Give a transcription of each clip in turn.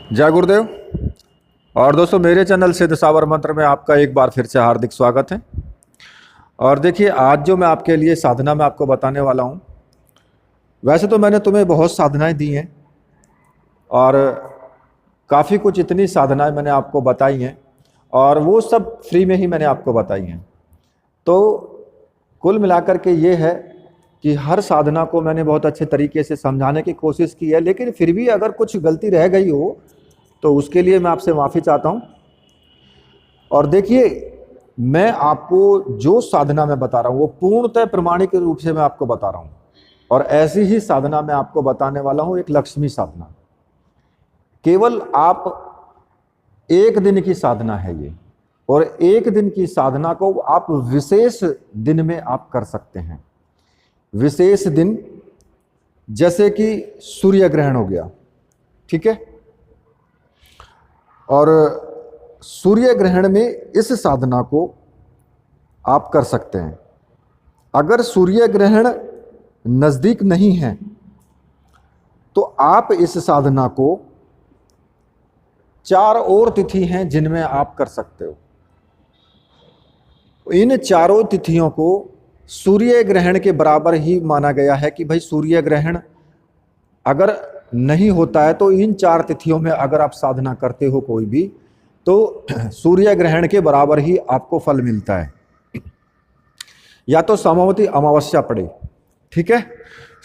जय गुरुदेव। और दोस्तों, मेरे चैनल सिद्ध सावर मंत्र में आपका एक बार फिर से हार्दिक स्वागत है। और देखिए, आज जो मैं आपके लिए साधना में आपको बताने वाला हूँ, वैसे तो मैंने तुम्हें बहुत साधनाएं दी हैं और काफ़ी कुछ इतनी साधनाएं मैंने आपको बताई हैं और वो सब फ्री में ही मैंने आपको बताई हैं। तो कुल मिलाकर के ये है कि हर साधना को मैंने बहुत अच्छे तरीके से समझाने की कोशिश की है, लेकिन फिर भी अगर कुछ गलती रह गई हो तो उसके लिए मैं आपसे माफ़ी चाहता हूँ। और देखिए, मैं आपको जो साधना मैं बता रहा हूँ वो पूर्णतः प्रमाणिक रूप से मैं आपको बता रहा हूँ। और ऐसी ही साधना मैं आपको बताने वाला हूँ, एक लक्ष्मी साधना। केवल आप एक दिन की साधना है ये, और एक दिन की साधना को आप विशेष दिन में आप कर सकते हैं। विशेष दिन जैसे कि सूर्य ग्रहण हो गया, ठीक है। और सूर्य ग्रहण में इस साधना को आप कर सकते हैं। अगर सूर्य ग्रहण नज़दीक नहीं है तो आप इस साधना को 4 और तिथि हैं जिनमें आप कर सकते हो। इन चारों तिथियों को सूर्य ग्रहण के बराबर ही माना गया है कि भाई सूर्य ग्रहण अगर नहीं होता है तो इन 4 तिथियों में अगर आप साधना करते हो कोई भी, तो सूर्य ग्रहण के बराबर ही आपको फल मिलता है। या तो सोमवती अमावस्या पड़े, ठीक है,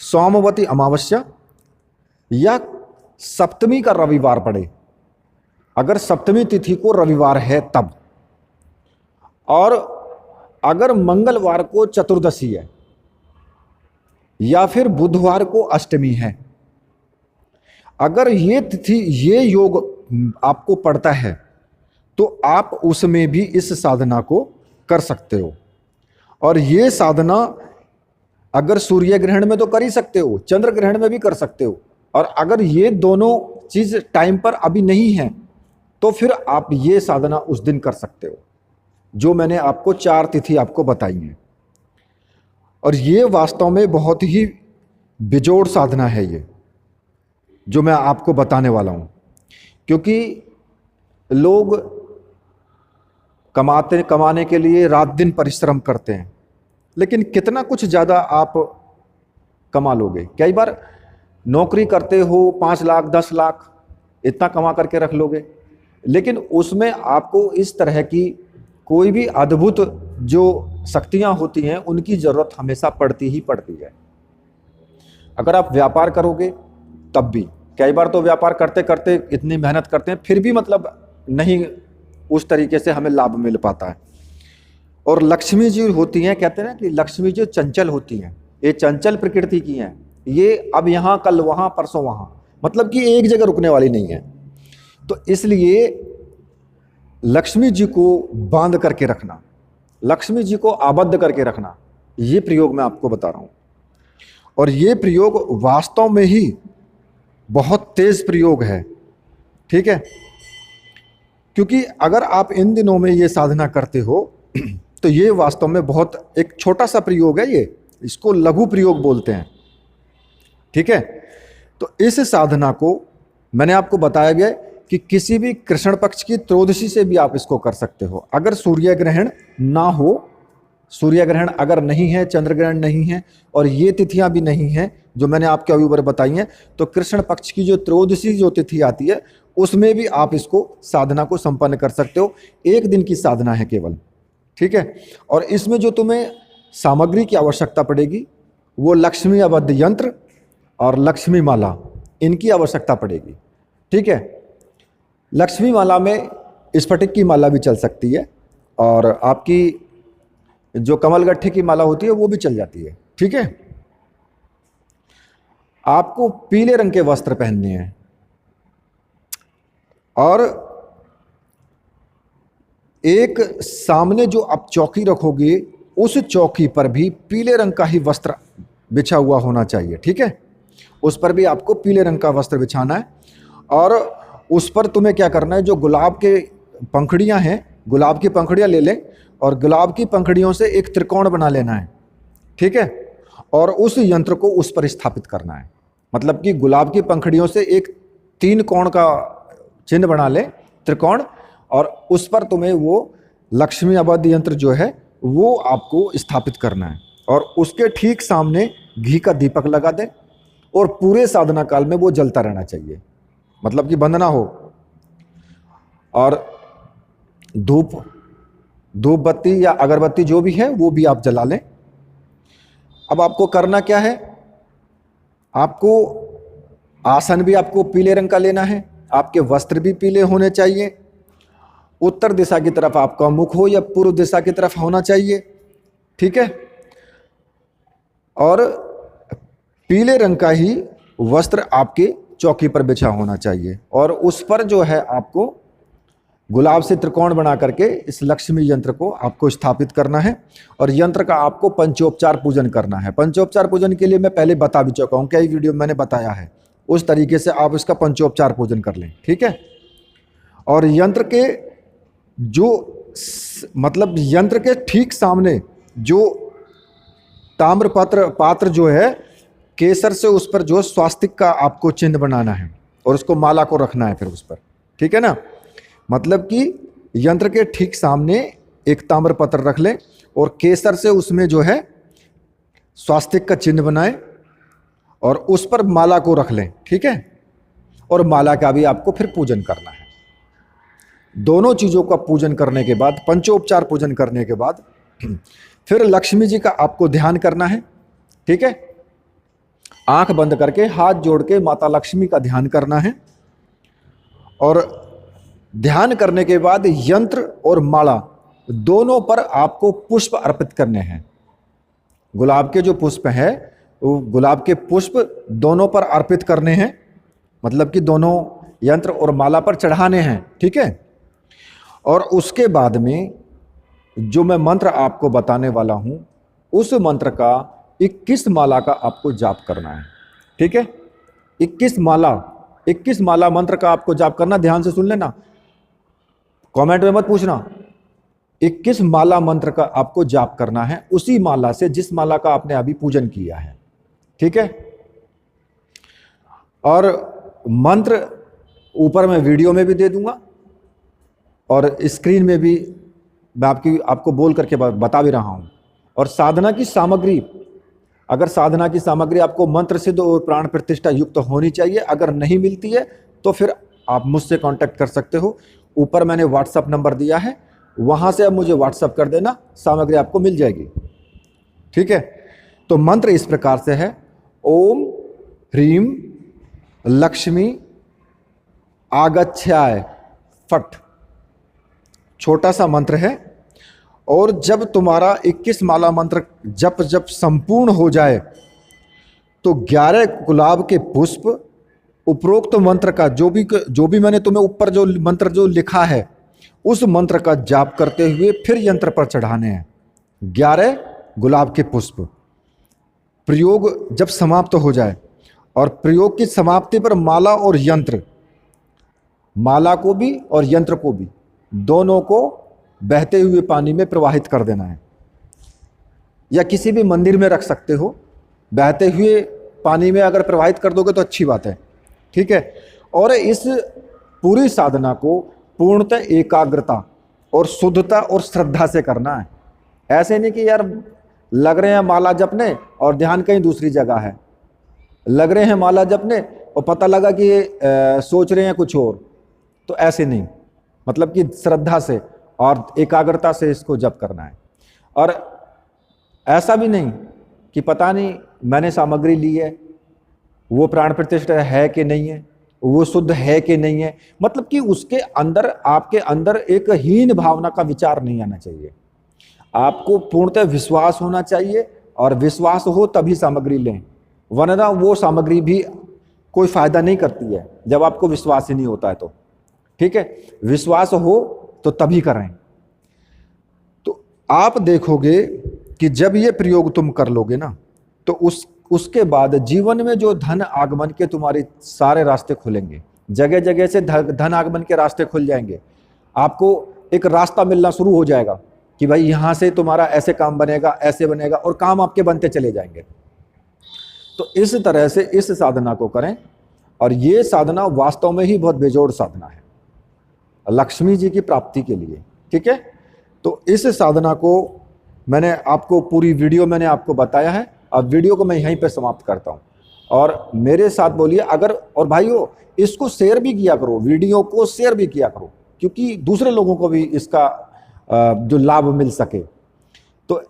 सोमवती अमावस्या, या सप्तमी का रविवार पड़े, अगर सप्तमी तिथि को रविवार है तब, और अगर मंगलवार को चतुर्दशी है, या फिर बुधवार को अष्टमी है। अगर ये तिथि, ये योग आपको पड़ता है तो आप उसमें भी इस साधना को कर सकते हो। और ये साधना अगर सूर्य ग्रहण में तो कर ही सकते हो, चंद्र ग्रहण में भी कर सकते हो, और अगर ये दोनों चीज टाइम पर अभी नहीं है तो फिर आप ये साधना उस दिन कर सकते हो जो मैंने आपको 4 तिथि आपको बताई हैं। और ये वास्तव में बहुत ही बेजोड़ साधना है ये जो मैं आपको बताने वाला हूँ, क्योंकि लोग कमाने के लिए रात दिन परिश्रम करते हैं, लेकिन कितना कुछ ज़्यादा आप कमा लोगे। कई बार नौकरी करते हो 5 लाख 10 लाख इतना कमा करके रख लोगे, लेकिन उसमें आपको इस तरह की कोई भी अद्भुत जो शक्तियाँ होती हैं उनकी ज़रूरत हमेशा पड़ती ही पड़ती है। अगर आप व्यापार करोगे तब भी, कई बार तो व्यापार करते करते इतनी मेहनत करते हैं फिर भी मतलब नहीं उस तरीके से हमें लाभ मिल पाता है। और लक्ष्मी जी होती हैं, कहते हैं ना कि लक्ष्मी जी चंचल होती हैं, ये चंचल प्रकृति की हैं, ये अब यहाँ कल वहाँ परसों वहाँ, मतलब कि एक जगह रुकने वाली नहीं है। तो इसलिए लक्ष्मी जी को बांध करके रखना, लक्ष्मी जी को आबद्ध करके रखना, ये प्रयोग मैं आपको बता रहा हूँ। और ये प्रयोग वास्तव में ही बहुत तेज प्रयोग है, ठीक है। क्योंकि अगर आप इन दिनों में ये साधना करते हो तो ये वास्तव में बहुत एक छोटा सा प्रयोग है, ये इसको लघु प्रयोग बोलते हैं, ठीक है। तो इस साधना को मैंने आपको बताया गया कि किसी भी कृष्ण पक्ष की त्रयोदशी से भी आप इसको कर सकते हो। अगर सूर्य ग्रहण ना हो, सूर्य ग्रहण अगर नहीं है, चंद्र ग्रहण नहीं है, और ये तिथियां भी नहीं हैं जो मैंने आपके अभी ऊपर बताई हैं, तो कृष्ण पक्ष की जो त्रयोदशी जो तिथि आती है उसमें भी आप इसको साधना को संपन्न कर सकते हो। एक दिन की साधना है केवल, ठीक है। और इसमें जो तुम्हें सामग्री की आवश्यकता पड़ेगी वो लक्ष्मी अबद्ध यंत्र और लक्ष्मी माला, इनकी आवश्यकता पड़ेगी, ठीक है। लक्ष्मी माला में स्फटिक की माला भी चल सकती है, और आपकी जो कमलगट्ठे की माला होती है वो भी चल जाती है, ठीक है। आपको पीले रंग के वस्त्र पहनने हैं, और एक सामने जो आप चौकी रखोगे उस चौकी पर भी पीले रंग का ही वस्त्र बिछा हुआ होना चाहिए, ठीक है। उस पर भी आपको पीले रंग का वस्त्र बिछाना है, और उस पर तुम्हें क्या करना है, जो गुलाब के पंखड़ियां हैं, गुलाब की पंखड़ियां ले लें और गुलाब की पंखड़ियों से एक त्रिकोण बना लेना है, ठीक है। और उस यंत्र को उस पर स्थापित करना है, मतलब कि गुलाब की पंखड़ियों से एक 3 कोण का चिन्ह बना लें त्रिकोण, और उस पर तुम्हें वो लक्ष्मी अवध यंत्र जो है वो आपको स्थापित करना है, और उसके ठीक सामने घी का दीपक लगा दें, और पूरे साधना काल में वो जलता रहना चाहिए, मतलब कि बंद ना हो। और धूप बत्ती या अगरबत्ती जो भी है वो भी आप जला लें। अब आपको करना क्या है, आपको आसन भी आपको पीले रंग का लेना है, आपके वस्त्र भी पीले होने चाहिए, उत्तर दिशा की तरफ आपका मुख हो या पूर्व दिशा की तरफ होना चाहिए, ठीक है। और पीले रंग का ही वस्त्र आपके चौकी पर बिछा होना चाहिए, और उस पर जो है आपको गुलाब से त्रिकोण बना करके इस लक्ष्मी यंत्र को आपको स्थापित करना है, और यंत्र का आपको पंचोपचार पूजन करना है। पंचोपचार पूजन के लिए मैं पहले बता भी चुका हूँ, कई वीडियो मैंने बताया है, उस तरीके से आप इसका पंचोपचार पूजन कर लें, ठीक है। और यंत्र के जो मतलब यंत्र के ठीक सामने जो ताम्र पात्र जो है केसर से उस पर जो स्वास्तिक का आपको चिन्ह बनाना है, और उसको माला को रखना है फिर उस पर, ठीक है ना। मतलब कि यंत्र के ठीक सामने एक ताम्र पत्र रख लें और केसर से उसमें जो है स्वास्तिक का चिन्ह बनाएं और उस पर माला को रख लें, ठीक है। और माला का भी आपको फिर पूजन करना है। दोनों चीज़ों का पूजन करने के बाद, पंचोपचार पूजन करने के बाद फिर लक्ष्मी जी का आपको ध्यान करना है, ठीक है। आंख बंद करके हाथ जोड़ के माता लक्ष्मी का ध्यान करना है, और ध्यान करने के बाद यंत्र और माला दोनों पर आपको पुष्प अर्पित करने हैं। गुलाब के जो पुष्प हैं वो गुलाब के पुष्प दोनों पर अर्पित करने हैं, मतलब कि दोनों यंत्र और माला पर चढ़ाने हैं, ठीक है। और उसके बाद में जो मैं मंत्र आपको बताने वाला हूं उस मंत्र का 21 माला का आपको जाप करना है, ठीक है। 21 माला मंत्र का आपको जाप करना, ध्यान से सुन लेना, कमेंट में मत पूछना। 21 माला मंत्र का आपको जाप करना है, उसी माला से जिस माला का आपने अभी पूजन किया है, ठीक है। और मंत्र ऊपर मैं वीडियो में भी दे दूंगा और स्क्रीन में भी मैं आपको बोल करके बता भी रहा हूं। और साधना की सामग्री, अगर साधना की सामग्री आपको मंत्र सिद्ध और प्राण प्रतिष्ठा युक्त होनी चाहिए, अगर नहीं मिलती है तो फिर आप मुझसे कांटेक्ट कर सकते हो। ऊपर मैंने व्हाट्सएप नंबर दिया है, वहां से आप मुझे व्हाट्सएप कर देना, सामग्री आपको मिल जाएगी, ठीक है। तो मंत्र इस प्रकार से है, ओम ह्रीम लक्ष्मी आगच्छाय फट, छोटा सा मंत्र है। और जब तुम्हारा 21 माला मंत्र जप संपूर्ण हो जाए तो 11 गुलाब के पुष्प उपरोक्त मंत्र का जो भी मैंने तुम्हें ऊपर जो मंत्र जो लिखा है उस मंत्र का जाप करते हुए फिर यंत्र पर चढ़ाने हैं 11 गुलाब के पुष्प। प्रयोग जब समाप्त हो जाए और प्रयोग की समाप्ति पर माला और यंत्र, माला को भी और यंत्र को भी दोनों को बहते हुए पानी में प्रवाहित कर देना है, या किसी भी मंदिर में रख सकते हो। बहते हुए पानी में अगर प्रवाहित कर दोगे तो अच्छी बात है, ठीक है। और इस पूरी साधना को पूर्णतः एकाग्रता और शुद्धता और श्रद्धा से करना है। ऐसे नहीं कि यार लग रहे हैं माला जपने और ध्यान कहीं दूसरी जगह है, लग रहे हैं माला जपने और पता लगा कि सोच रहे हैं कुछ और, तो ऐसे नहीं, मतलब कि श्रद्धा से और एकाग्रता से इसको जप करना है। और ऐसा भी नहीं कि पता नहीं मैंने सामग्री ली है, वो प्राण प्रतिष्ठा है कि नहीं है, वो शुद्ध है कि नहीं है, मतलब कि उसके अंदर, आपके अंदर एक हीन भावना का विचार नहीं आना चाहिए। आपको पूर्णतः विश्वास होना चाहिए, और विश्वास हो तभी सामग्री लें, वरना वो सामग्री भी कोई फायदा नहीं करती है जब आपको विश्वास ही नहीं होता है तो, ठीक है। विश्वास हो तो तभी करें। तो आप देखोगे कि जब ये प्रयोग तुम कर लोगे ना तो उसके बाद जीवन में जो धन आगमन के तुम्हारे सारे रास्ते खुलेंगे, जगह जगह से धन आगमन के रास्ते खुल जाएंगे। आपको एक रास्ता मिलना शुरू हो जाएगा कि भाई यहाँ से तुम्हारा ऐसे काम बनेगा, ऐसे बनेगा, और काम आपके बनते चले जाएंगे। तो इस तरह से इस साधना को करें, और ये साधना वास्तव में ही बहुत बेजोड़ साधना है। लक्ष्मी जी की प्राप्ति के लिए। ठीक है, तो इस साधना को मैंने आपको पूरी वीडियो मैंने आपको बताया है। अब वीडियो को मैं यहीं पे समाप्त करता हूँ और मेरे साथ बोलिए अगर, और भाइयों इसको शेयर भी किया करो, वीडियो को शेयर भी किया करो, क्योंकि दूसरे लोगों को भी इसका जो लाभ मिल सके। तो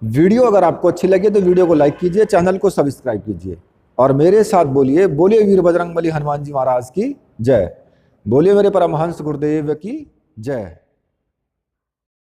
वीडियो अगर आपको अच्छी लगे तो वीडियो को लाइक कीजिए, चैनल को सब्सक्राइब कीजिए और मेरे साथ बोलिए, बोलिए वीर बजरंगबली हनुमान जी महाराज की जय, बोलिए मेरे परमहंस गुरुदेव की जय।